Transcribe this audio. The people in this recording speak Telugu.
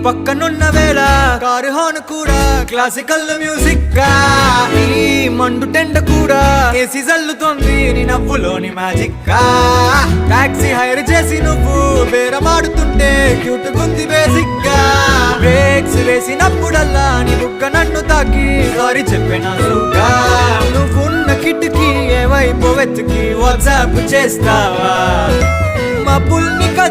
పక్కనున్న వేళ కారు హార్న్ కూడా క్లాసికల్ మ్యూజిక్ గా ఈ మండు టెండ కూడా ఏసీ జల్లుతోంది నీ నవ్వులోని మ్యాజిక్ గా టాక్సీ హైర్ చేసి నువ్వు బేరమాడుతుంటే క్యూట్ గుంది బేసిక్ గా బ్రేక్స్ వేసినప్పుడల్లా నీ బుగ్గ నన్ను తాకి సారీ చెప్పినగా నువ్వున్న కిటికీ ఏ వైపు వెతికి వాట్సాప్ చేస్తావా మా పుల్ని